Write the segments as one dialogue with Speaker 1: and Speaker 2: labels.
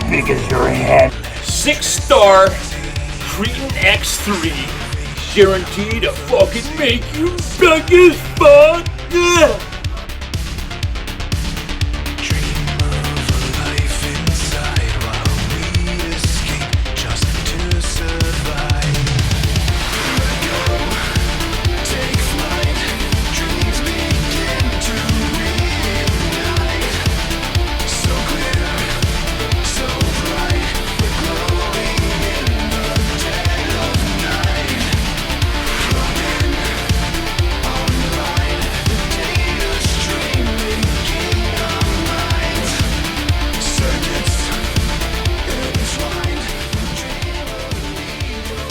Speaker 1: big as your head.
Speaker 2: 6-star Cretan X3. Guaranteed to fucking make you big as fuck. Yeah.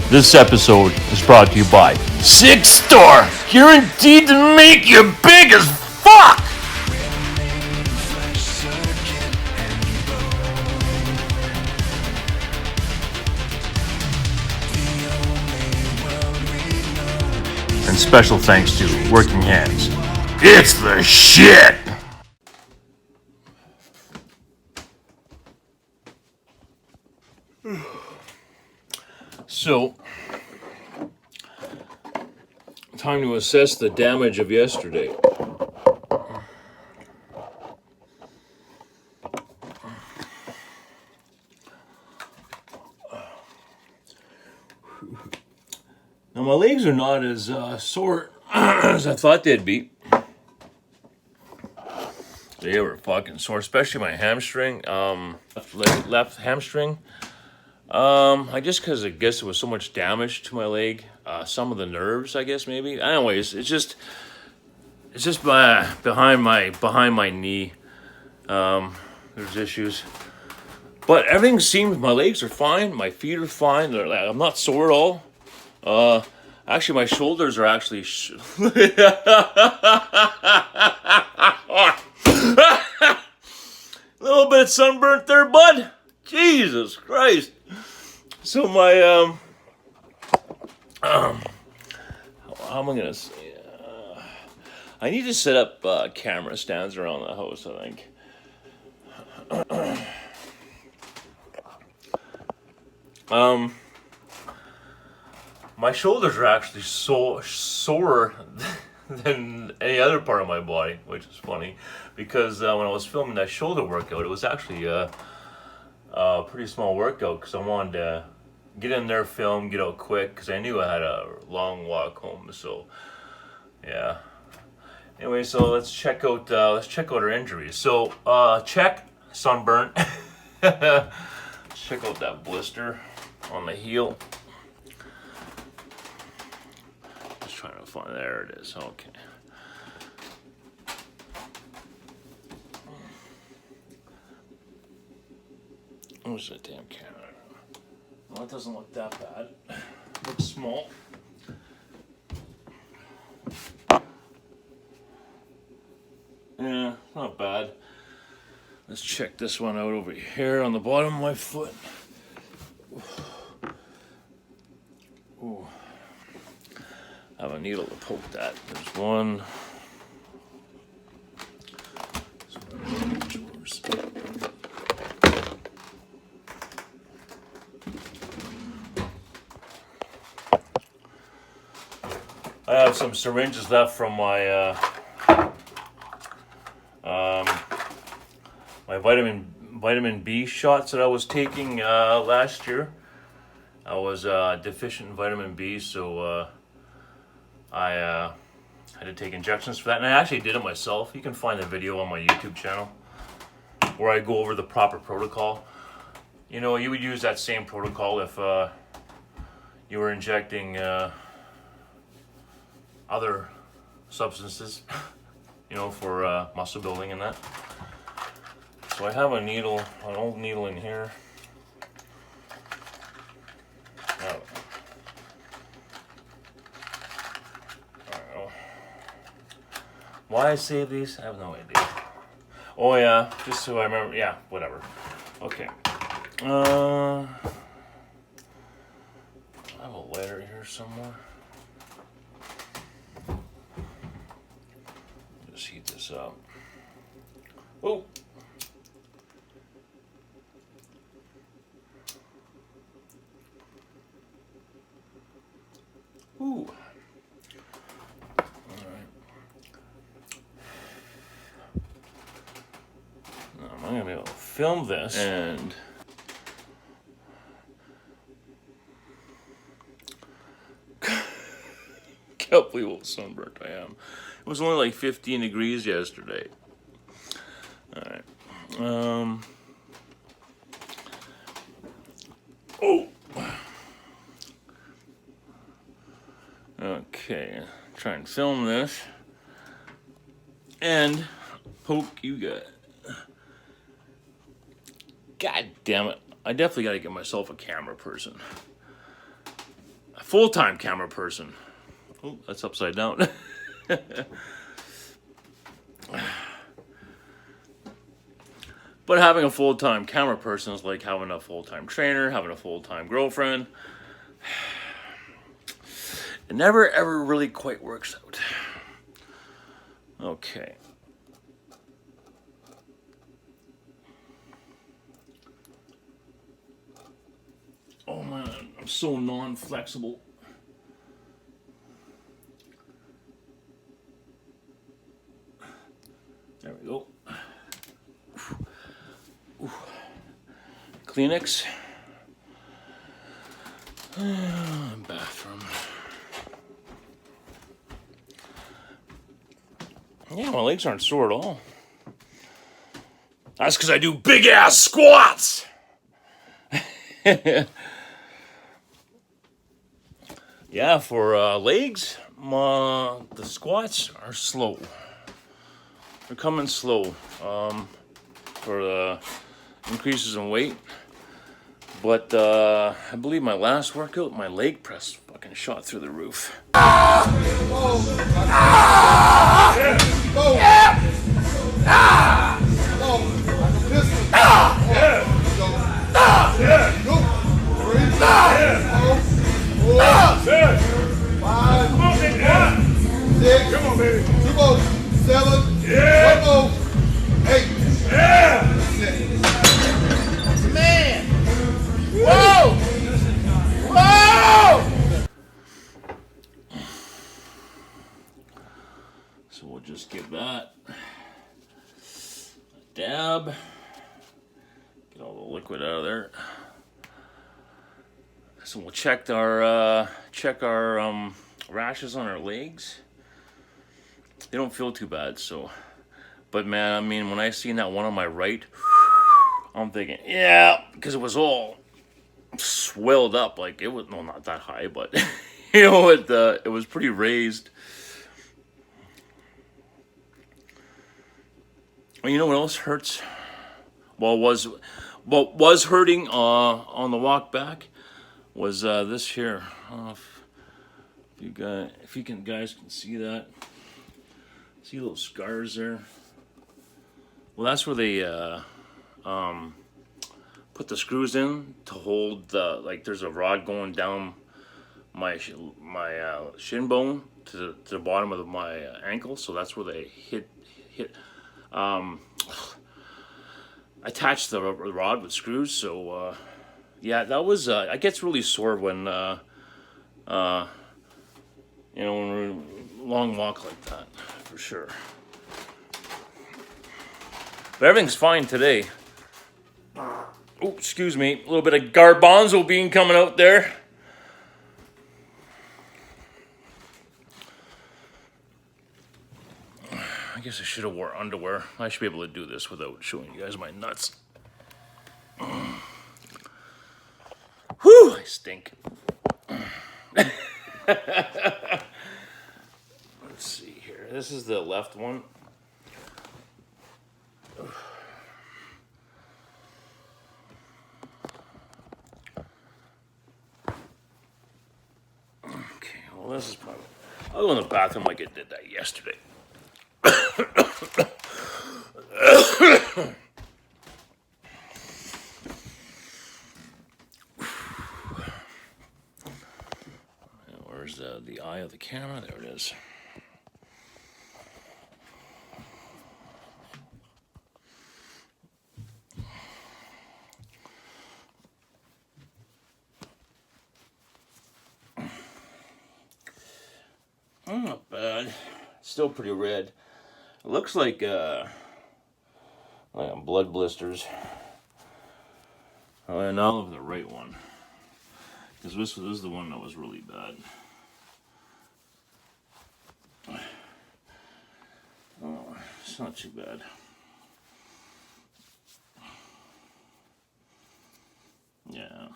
Speaker 2: This episode is brought to you by 6-star, guaranteed to make you big as fuck! And special thanks to Working Hands. It's the shit! So, time to assess the damage of yesterday. Now my legs are not as sore as I thought they'd be. They were fucking sore, especially my hamstring, left hamstring. I guess it was so much damage to my leg. Some of the nerves, I guess, maybe. Anyways, it's just behind my knee. There's issues, but everything seems. My legs are fine. My feet are fine. I'm not sore at all. Actually, my shoulders are actually. Little bit sunburnt there, bud. Jesus Christ. So my how am I gonna say? I need to set up camera stands around the house, I think. My shoulders are actually sore than any other part of my body, which is funny, because when I was filming that shoulder workout, it was actually a pretty small workout because I wanted to get in there, film, get out quick, because I knew I had a long walk home. So, yeah. Anyway, so let's check out our injuries. So, check sunburn. Check out that blister on the heel. Just trying to find. There it is. Okay. Where's that damn camera? Well, it doesn't look that bad. It looks small. Yeah, not bad. Let's check this one out over here on the bottom of my foot. Ooh. I have a needle to poke that. There's one. I have some syringes left from my my vitamin B shots that I was taking last year. I was deficient in vitamin B, so I had to take injections for that, and I actually did it myself. You can find the video on my YouTube channel where I go over the proper protocol. You know, you would use that same protocol if you were injecting other substances, you know, for muscle building and that. So I have an old needle in here. I don't know why I save these. I have no idea. Oh yeah, just so I remember. Yeah, whatever. Okay. I have a lighter here somewhere. Just heat this up. Oh. film this, and can't believe how sunburnt I am. It was only like 15 degrees yesterday. Alright. Oh. Okay. Try and film this. And poke you guys. God damn it. I definitely got to get myself a camera person. A full-time camera person. Oh, that's upside down. But having a full-time camera person is like having a full-time trainer, having a full-time girlfriend. It never ever really quite works out. Okay. Oh man, I'm so non-flexible. There we go. Ooh. Kleenex. Bathroom. Yeah, my legs aren't sore at all. That's because I do big ass squats. Yeah, for legs, the squats are slow. They're coming slow for the increases in weight. But I believe my last workout, my leg press fucking shot through the roof.
Speaker 1: Come on, baby. 2 more. 7. Yeah. 1 more. 8. Yeah. Man. Whoa. Whoa.
Speaker 2: So we'll just give that a dab. Get all the liquid out of there. So we'll check our rashes on our legs. They don't feel too bad, so. But man, I mean, when I seen that one on my right, I'm thinking, yeah, because it was all swelled up. Like it was, no, not that high, but you know, it was pretty raised. And you know what else hurts? What was hurting on the walk back was this here. I don't know if you guys can see that. See those scars there? Well, that's where they put the screws in to hold the, like there's a rod going down my shin bone to the bottom of my ankle, so that's where they hit attached the rod with screws. So yeah, that was it gets really sore when you know, when we're long walk like that, for sure. But everything's fine today. Oh, excuse me, a little bit of garbanzo bean coming out there. I guess I should have wore underwear. I should be able to do this without showing you guys my nuts. Whew, I stink. Let's see here. This is the left one. Okay, well this is probably... I'll go in the bathroom like I did that yesterday. Where's the eye of the camera? There it is. Not bad. Still pretty red. It looks like blood blisters. And now look at the right one. Because this is the one that was really bad. Oh, it's not too bad. Yeah,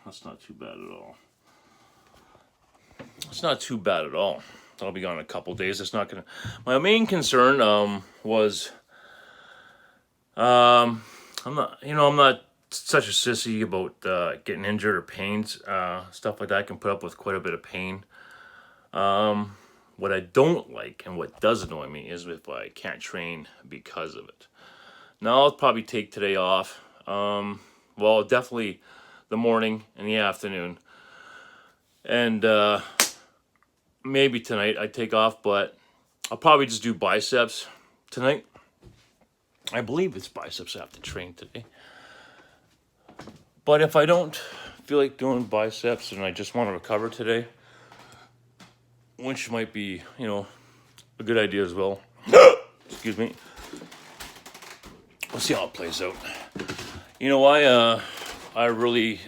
Speaker 2: that's not too bad at all. It's not too bad at all. I'll be gone in a couple days. It's not gonna. My main concern was I'm not such a sissy about getting injured or pains, stuff like that. I can put up with quite a bit of pain. What I don't like and what does annoy me is if I can't train because of it. Now I'll probably take today off. Well, definitely the morning and the afternoon, and maybe tonight I take off, but I'll probably just do biceps tonight. I believe it's biceps I have to train today. But if I don't feel like doing biceps and I just want to recover today, which might be, a good idea as well. Excuse me. We'll see how it plays out. I really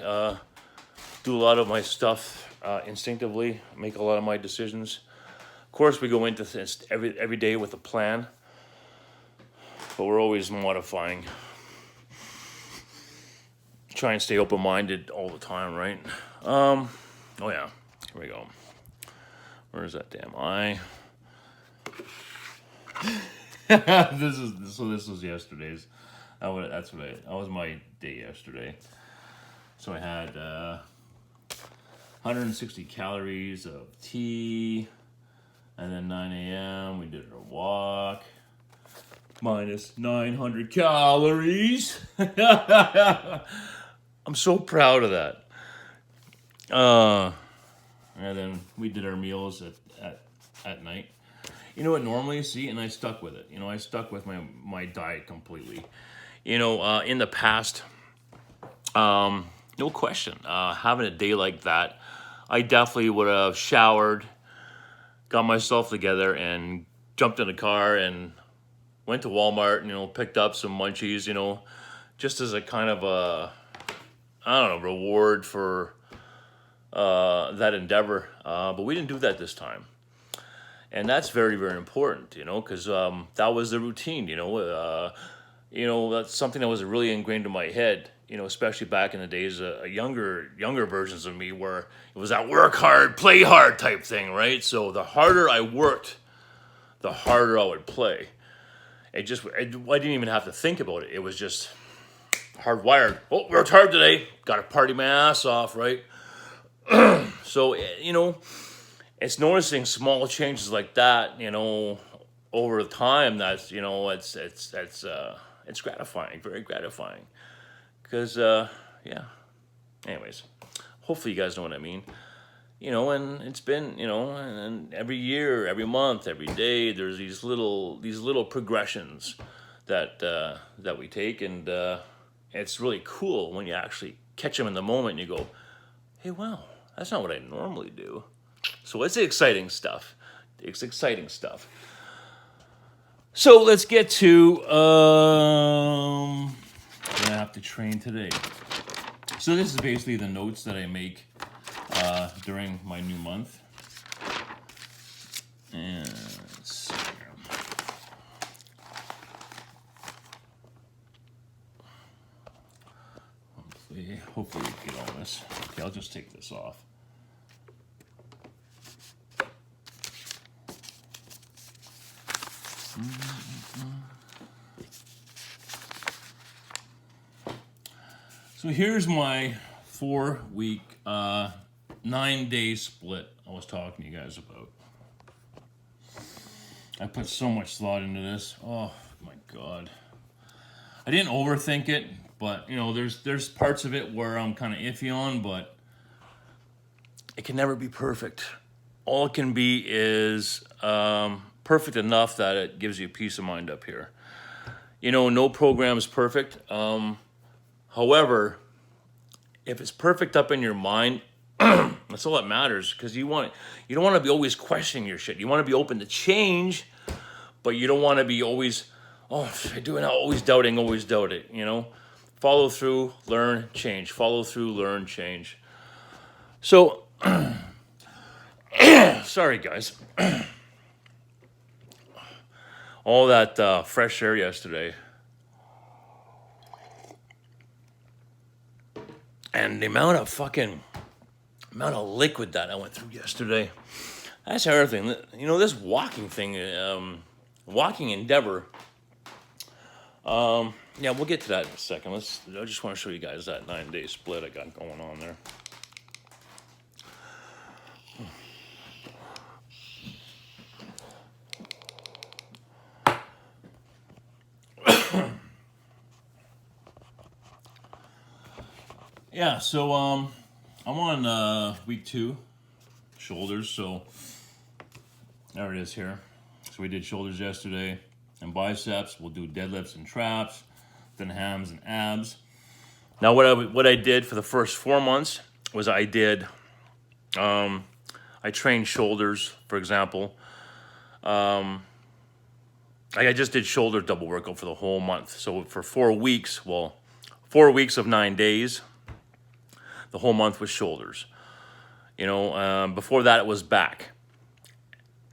Speaker 2: do a lot of my stuff instinctively, make a lot of my decisions. Of course, we go into this every day with a plan, but we're always modifying. Try and stay open-minded all the time, right? Oh yeah, here we go. Where's that damn eye? This was yesterday's. That was my day yesterday. So I had 160 calories of tea, and then 9 a.m. we did our walk. Minus 900 calories. I'm so proud of that. And then we did our meals at night. You know what, normally, see, and I stuck with it. I stuck with my diet completely. In the past, no question, having a day like that, I definitely would have showered, got myself together, and jumped in a car and went to Walmart, picked up some munchies, just as a kind of reward for that endeavor. But we didn't do that this time. And that's very, very important, because that was the routine, that's something that was really ingrained in my head, especially back in the days, younger versions of me where it was that work hard, play hard type thing, right? So the harder I worked, the harder I would play. I didn't even have to think about it. It was just hardwired. Oh, worked hard today. Got to party my ass off, right? So, it's noticing small changes like that, over time. That's, it's gratifying, very gratifying. Because, yeah. Anyways, hopefully you guys know what I mean. And it's been, and every year, every month, every day, there's these little progressions that we take, and it's really cool when you actually catch them in the moment and you go, hey, wow, that's not what I normally do. So it's exciting stuff. It's exciting stuff. So let's get to I have to train today. So this is basically the notes that I make during my new month. And let's see here. Hopefully we get all this. Okay, I'll just take this off. So here's my 4-week, 9-day split I was talking to you guys about. I put so much thought into this. Oh my God. I didn't overthink it, but there's parts of it where I'm kind of iffy on, but it can never be perfect. All it can be is perfect enough that it gives you peace of mind up here. No program is perfect. However, if it's perfect up in your mind, that's all that matters, because you don't want to be always questioning your shit. You want to be open to change, but you don't want to be always, always doubting, follow through, learn, change. Follow through, learn, change. So, sorry guys. All that fresh air yesterday. And the amount of liquid that I went through yesterday. That's the other thing. You know, this walking thing, walking endeavor. Yeah, we'll get to that in a second. I just want to show you guys that 9-day split I got going on there. Yeah, so I'm on week 2, shoulders. So there it is here. So we did shoulders yesterday and biceps. We'll do deadlifts and traps, then hams and abs. Now what I did for the first 4 months was I trained shoulders, for example. I just did shoulder double workout for the whole month. So for 4 weeks, 4 weeks of 9 days, the whole month was shoulders. You know, before that it was back.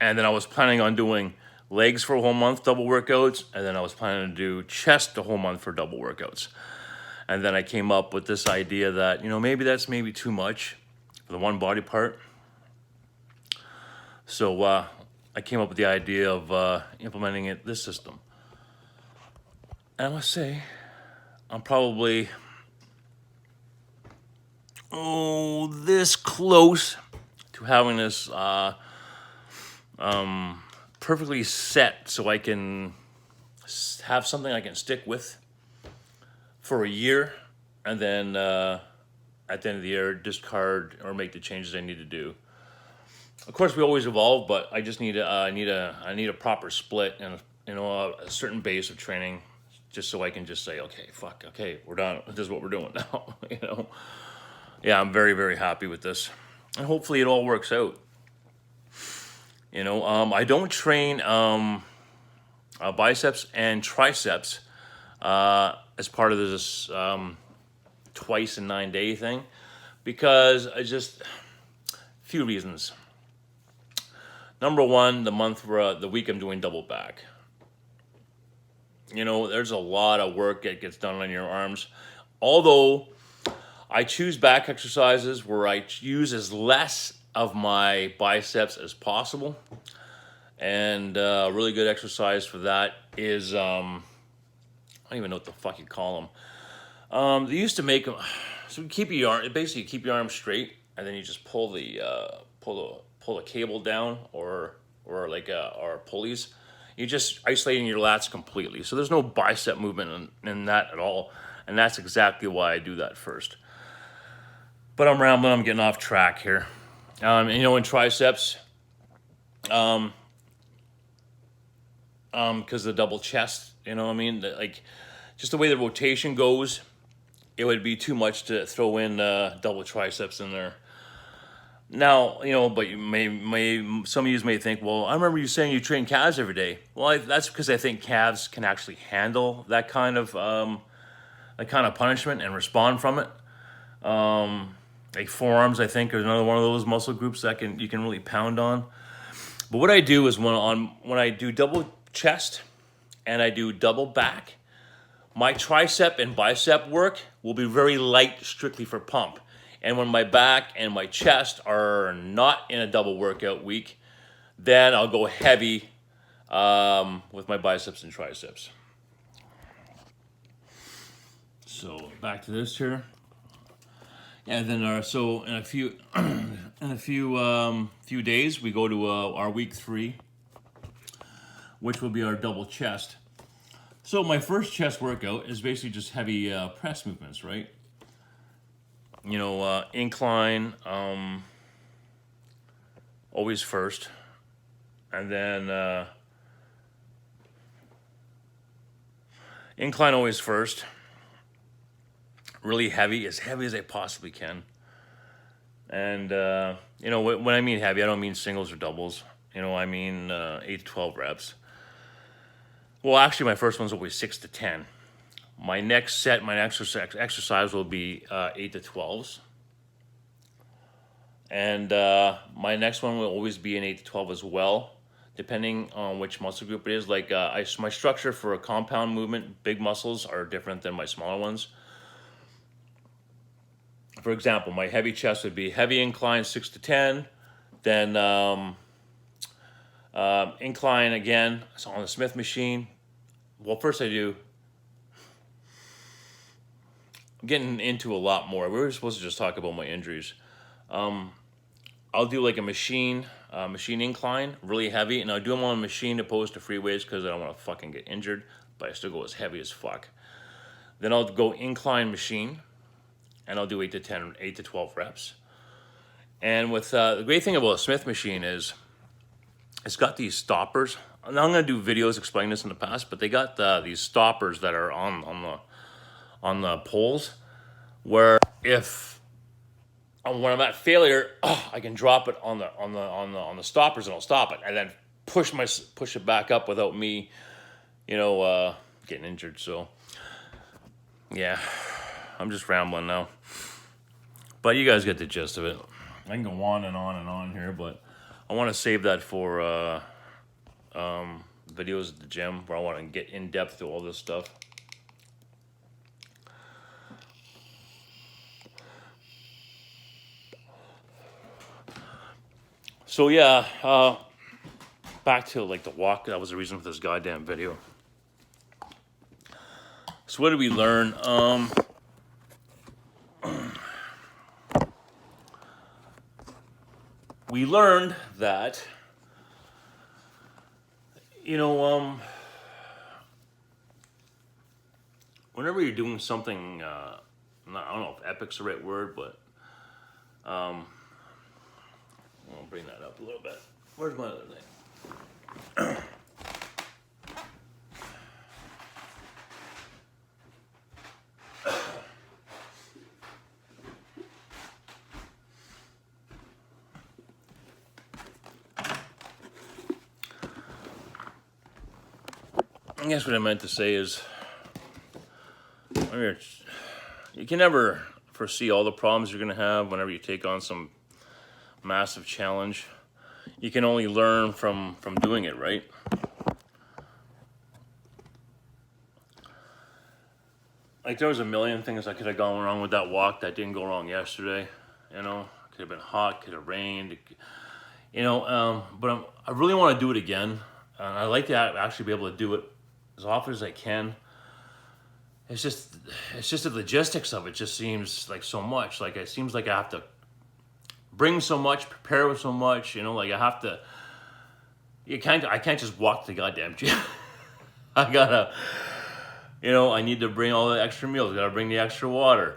Speaker 2: And then I was planning on doing legs for a whole month, double workouts. And then I was planning to do chest the whole month for double workouts. And then I came up with this idea that, you know, maybe that's too much for the one body part. So I came up with the idea of implementing this system. And I must say, I'm probably this close to having this perfectly set so I can have something I can stick with for a year, and then at the end of the year discard or make the changes I need to do. Of course, we always evolve, but I just need I need a proper split and a certain base of training, just so I can just say, okay, we're done. This is what we're doing now. You know. Yeah, I'm very, very happy with this. And hopefully it all works out. You know, I don't train biceps and triceps as part of this twice in 9-day thing, because a few reasons. Number one, the week I'm doing double back. You know, there's a lot of work that gets done on your arms. Although I choose back exercises where I use as less of my biceps as possible. And a really good exercise for that is, I don't even know what the fuck you call them. They used to make them, so keep your arm straight, and then you just pull the cable down or pulleys. You're just isolating your lats completely. So there's no bicep movement in that at all. And that's exactly why I do that first. But I'm rambling, I'm getting off track here. You know, in triceps, because the double chest, you know what I mean? Like, just the way the rotation goes, it would be too much to throw in double triceps in there. Now, you know, but some of you may think, well, I remember you saying you train calves every day. Well, that's because I think calves can actually handle that kind of punishment and respond from it. Like forearms, I think, is another one of those muscle groups that you can really pound on. But what I do is when I do double chest and I do double back, my tricep and bicep work will be very light, strictly for pump. And when my back and my chest are not in a double workout week, then I'll go heavy with my biceps and triceps. So back to this here. And then so in a few few days we go to our week 3, which will be our double chest. So my first chest workout is basically just heavy press movements, right? You know, incline, always first, and then incline always first. Really heavy as I possibly can. And you know, when I mean heavy, I don't mean singles or doubles. You know, I mean 8 to 12 reps. Well, actually, my first one's always 6 to 10. My next set, my next exercise will be 8 to 12s. And my next one will always be an 8 to 12 as well, depending on which muscle group it is. Like my structure for a compound movement, big muscles are different than my smaller ones. For example, my heavy chest would be heavy incline 6 to 10, then incline again, so on the Smith machine. Well, first I'm getting into a lot more. We were supposed to just talk about my injuries. I'll do like a machine incline, really heavy, and I'll do them on a machine opposed to free weights because I don't want to fucking get injured, but I still go as heavy as fuck. Then I'll go incline machine, and I'll do 8 to 12 reps. And with the great thing about a Smith machine is it's got these stoppers. Now I'm going to do videos explaining this in the past, but they got these stoppers that are on the poles, where when I'm at failure, I can drop it on the stoppers and I'll stop it, and then push it back up without me, getting injured. So yeah, I'm just rambling now, but you guys get the gist of it. I can go on and on here, but I want to save that for videos at the gym where I want to get in depth to all this stuff. So yeah, back to like the walk. That was the reason for this goddamn video. So what did we learn? We learned that, whenever you're doing something, I don't know if epic's the right word, but I'll bring that up a little bit. Where's my other thing? I guess what I meant to say is, you can never foresee all the problems you're going to have whenever you take on some massive challenge. You can only learn from doing it, right? Like, there was a million things that could have gone wrong with that walk that didn't go wrong yesterday. Could have been hot, could have rained, but I really want to do it again. I like to actually be able to do it as often as I can. It's just the logistics of it just seems like so much. Like, it seems like I have to bring so much, prepare with so much, like I have to, I can't just walk to the goddamn gym. I gotta, I need to bring all the extra meals, I gotta bring the extra water.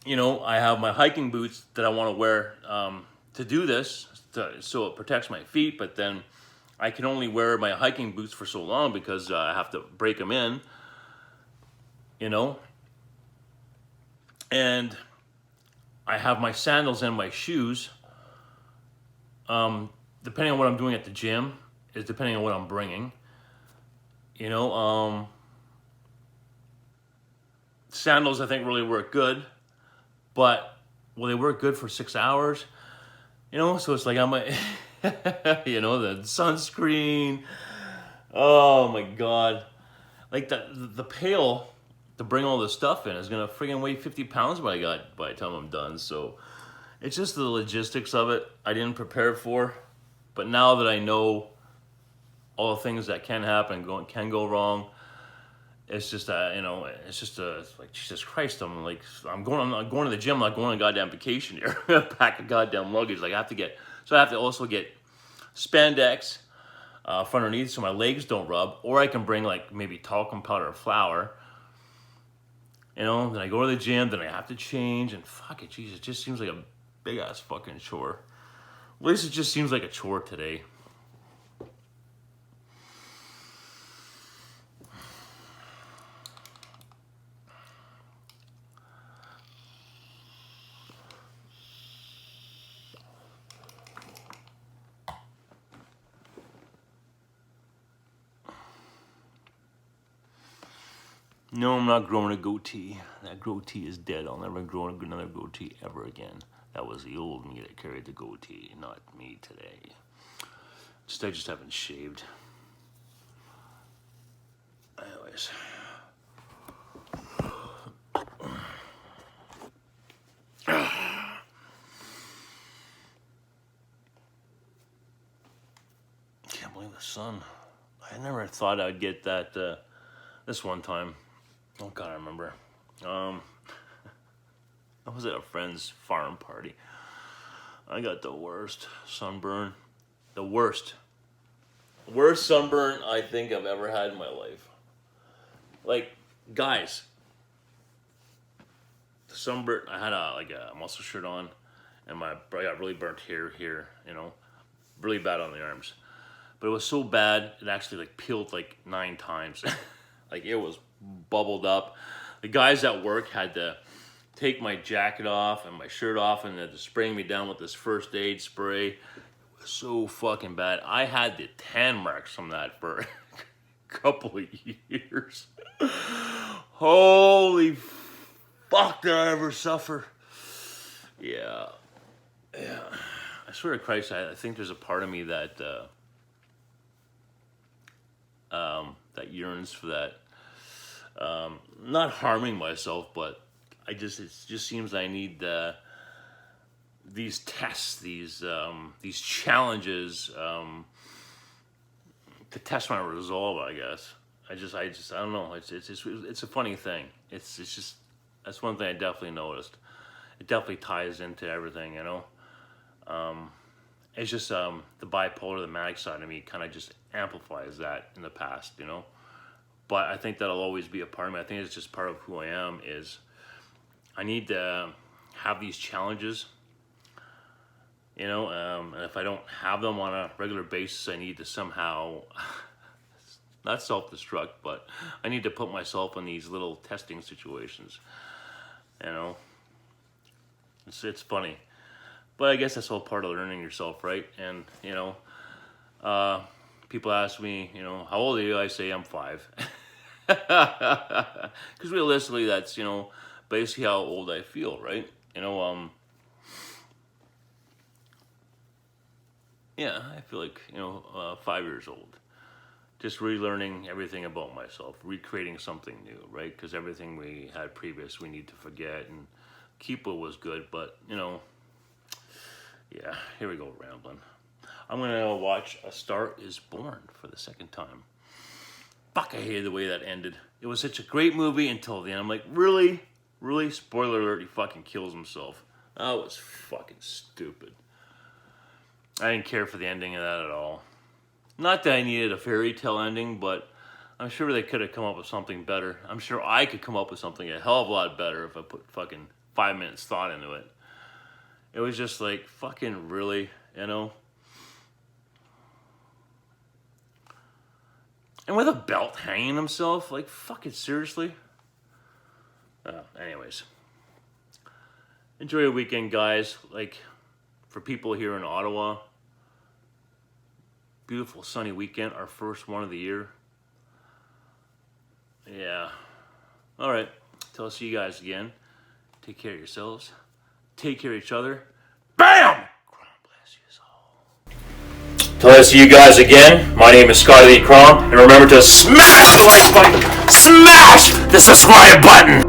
Speaker 2: I have my hiking boots that I want to wear to do this, so it protects my feet, but then I can only wear my hiking boots for so long because I have to break them in, and I have my sandals and my shoes. Depending on what I'm doing at the gym is depending on what I'm bringing. Sandals I think really work good, but will they work good for 6 hours? So it's like I'm the sunscreen. Oh my God, like the pail to bring all this stuff in is gonna friggin' weigh 50 pounds by the time I'm done. So it's just the logistics of it I didn't prepare for. But now that I know all the things that can happen, can go wrong, it's just it's like, Jesus Christ, I'm going to the gym, like going on a goddamn vacation here. Pack of goddamn luggage. Like I have to also get spandex for underneath so my legs don't rub, or I can bring like maybe talcum powder or flour. Then I go to the gym, then I have to change, and fuck it, Jesus, it just seems like a big ass fucking chore. At least it just seems like a chore today. No, I'm not growing a goatee. That goatee is dead. I'll never grow another goatee ever again. That was the old me that carried the goatee, not me today. I just haven't shaved. Anyways. Can't believe the sun. I never thought I'd get that this one time. Oh God, I remember. I was at a friend's farm party. I got the worst sunburn. The worst sunburn I think I've ever had in my life. Like, guys, the sunburn, I had a muscle shirt on, and I got really burnt here, you know, really bad on the arms. But it was so bad, it actually like peeled like 9 times. Like, it was bubbled up. The guys at work had to take my jacket off and my shirt off, and they had to spray me down with this first aid spray. It was so fucking bad. I had the tan marks from that for a couple of years. Holy fuck, did I ever suffer? Yeah. I swear to Christ, I think there's a part of me that that yearns for that. Not harming myself, but it just seems I need these tests, these challenges to test my resolve. I guess I don't know. It's a funny thing. It's just, that's one thing I definitely noticed. It definitely ties into everything, you know. It's just the bipolar, the manic side of me kind of just amplifies that in the past, you know. But I think that'll always be a part of me. I think it's just part of who I am. Is I need to have these challenges, you know, and if I don't have them on a regular basis, I need to somehow, not self-destruct, but I need to put myself in these little testing situations, you know. It's funny. But I guess that's all part of learning yourself, right? And, you know, people ask me, you know, how old are you? I say I'm 5. Because realistically, that's, you know, basically how old I feel, right? You know, yeah, I feel like, you know, 5 years old. Just relearning everything about myself, recreating something new, right? Because everything we had previous, we need to forget and keep what was good. But, you know, yeah, here we go, rambling. I'm going to watch A Star Is Born for the second time. Fuck, I hated the way that ended. It was such a great movie until the end. I'm like, really? Really? Spoiler alert, he fucking kills himself. That was fucking stupid. I didn't care for the ending of that at all. Not that I needed a fairy tale ending, but I'm sure they could have come up with something better. I'm sure I could come up with something a hell of a lot better if I put fucking 5 minutes thought into it. It was just like, fucking really, you know? And with a belt hanging himself, like, fucking seriously? Anyways. Enjoy your weekend, guys. Like, for people here in Ottawa, beautiful sunny weekend, our first one of the year. Yeah. All right. Till I see you guys again. Take care of yourselves. Take care of each other. BAM! God bless you all. Till I see you guys again, my name is Scotty Lee Crom, and remember to smash the like button, smash the subscribe button!